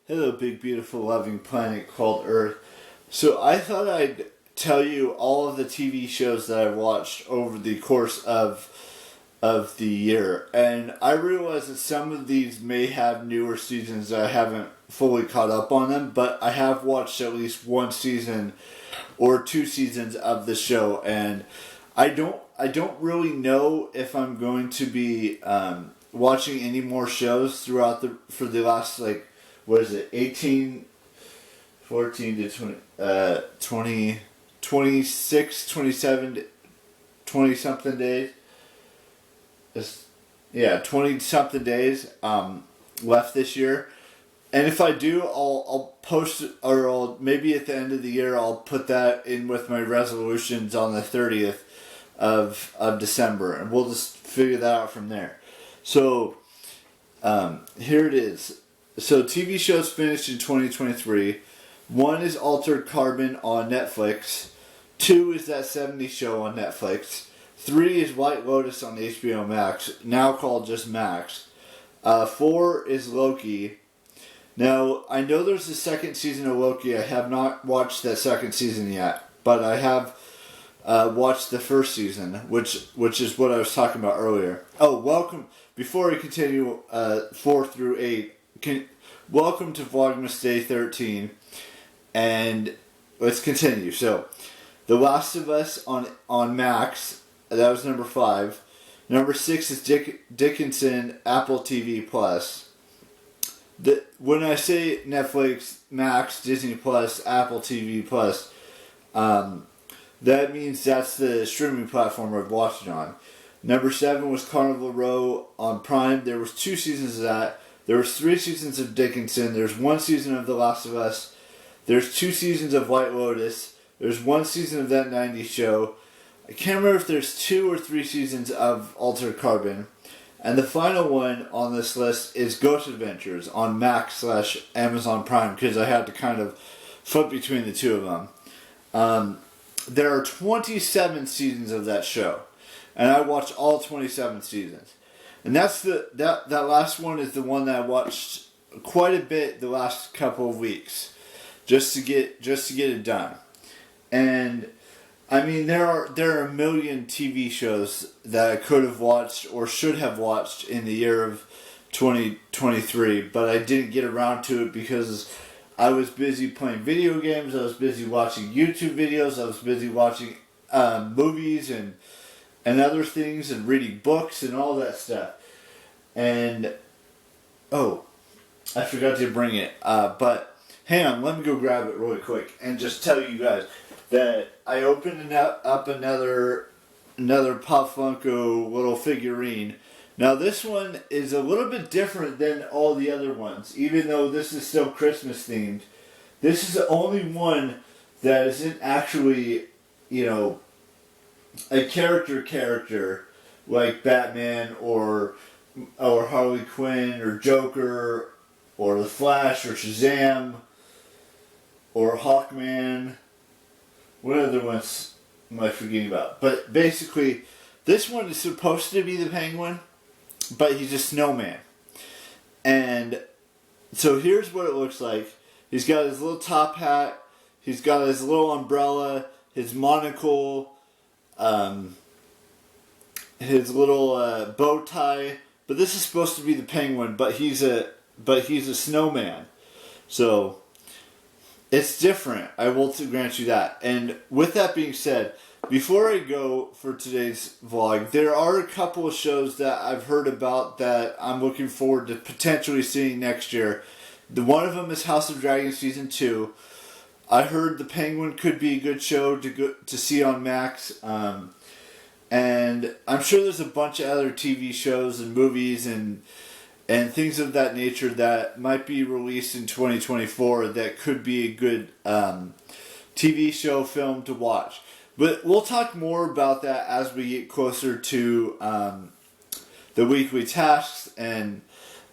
Hello, big, beautiful, loving planet called Earth. So I thought I'd tell you all of the TV shows that I've watched over the course of the year, and I realize that some of these may have newer seasons that I haven't fully caught up on them, but I have watched at least one season or two seasons of the show, and I don't really know if I'm going to be watching any more shows for the last, like, what is it, 18, 14 to 20, 26, 27, 20 something days. 20 something days left this year. And if I do, I'll post it, or maybe at the end of the year I'll put that in with my resolutions on the 30th of December, and we'll just figure that out from there. So here it is. So TV shows finished in 2023. One is Altered Carbon on Netflix. Two is That 70s Show on Netflix. 3 is White Lotus on HBO Max, now called just Max. 4 is Loki. Now, I know there's a second season of Loki. I have not watched that second season yet, but I have watched the first season, which is what I was talking about earlier. Oh, welcome. Before we continue 4 through 8, welcome to Vlogmas Day 13, and let's continue. So, The Last of Us on Max. That was number 5. Number 6 is Dickinson, Apple TV Plus. When I say Netflix, Max, Disney Plus, Apple TV Plus, that means that's the streaming platform I've watched it on. Number 7 was Carnival Row on Prime. There was 2 seasons of that. There was 3 seasons of Dickinson. There's 1 season of The Last of Us. There's 2 seasons of White Lotus. There's 1 season of That 90s Show. I can't remember if there's 2 or 3 seasons of Altered Carbon. And the final one on this list is Ghost Adventures on Max/Amazon Prime, because I had to kind of flip between the two of them. There are 27 seasons of that show, and I watched all 27 seasons. And that's that last one is the one that I watched quite a bit the last couple of weeks, just to get it done. And I mean, there are a million TV shows that I could have watched or should have watched in the year of 2023, but I didn't get around to it because I was busy playing video games, I was busy watching YouTube videos, I was busy watching movies and other things, and reading books and all that stuff. And, oh, I forgot to bring it, but hang on, let me go grab it really quick and just tell you guys that I opened up another Pop Funko little figurine. Now this one is a little bit different than all the other ones, even though this is still Christmas themed. This is the only one that isn't actually, a character like Batman or Harley Quinn or Joker or the Flash or Shazam or Hawkman. What other ones am I forgetting about? But basically, this one is supposed to be the Penguin, but he's a snowman. And so here's what it looks like. He's got his little top hat, he's got his little umbrella, his monocle, his little bow tie. But this is supposed to be the Penguin, but he's a snowman. So it's different, I will grant you that. And with that being said, before I go for today's vlog, there are a couple of shows that I've heard about that I'm looking forward to potentially seeing next year. One of them is House of Dragons Season 2. I heard The Penguin could be a good show to see on Max. And I'm sure there's a bunch of other TV shows and movies and things of that nature that might be released in 2024 that could be a good TV show film to watch. But we'll talk more about that as we get closer to the weekly tasks and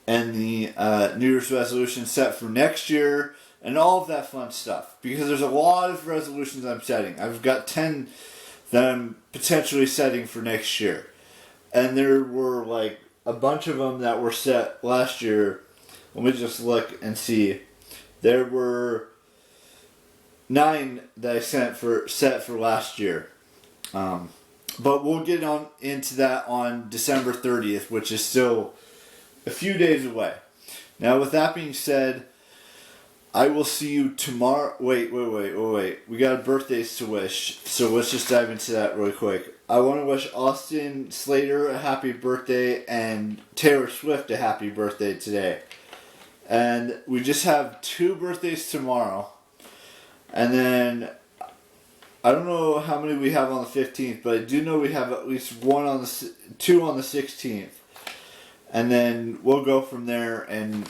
the New Year's resolution set for next year and all of that fun stuff. Because there's a lot of resolutions I'm setting. I've got 10 that I'm potentially setting for next year. And there were like a bunch of them that were set last year. Let me just look and see. There were 9 that I set for last year. But we'll get on into that on December 30th, which is still a few days away. Now, with that being said, I will see you tomorrow. Wait. We got birthdays to wish, so let's just dive into that really quick. I want to wish Austin Slater a happy birthday and Taylor Swift a happy birthday today. And we just have 2 birthdays tomorrow. And then, I don't know how many we have on the 15th, but I do know we have at least 2 on the 16th. And then we'll go from there and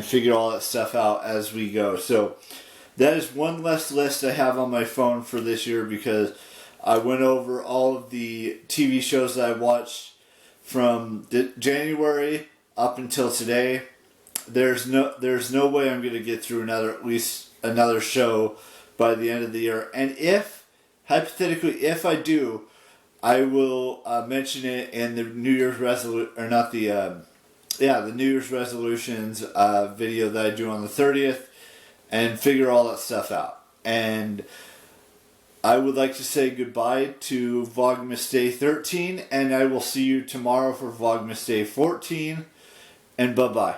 figure all that stuff out as we go. So that is one less list I have on my phone for this year, because I went over all of the TV shows that I watched from January up until today. There's no way I'm going to get through at least another show by the end of the year. And hypothetically, if I do, I will mention it in the New Year's the New Year's resolutions video that I do on the 30th, and figure all that stuff out. And I would like to say goodbye to Vlogmas Day 13, and I will see you tomorrow for Vlogmas Day 14, and bye-bye.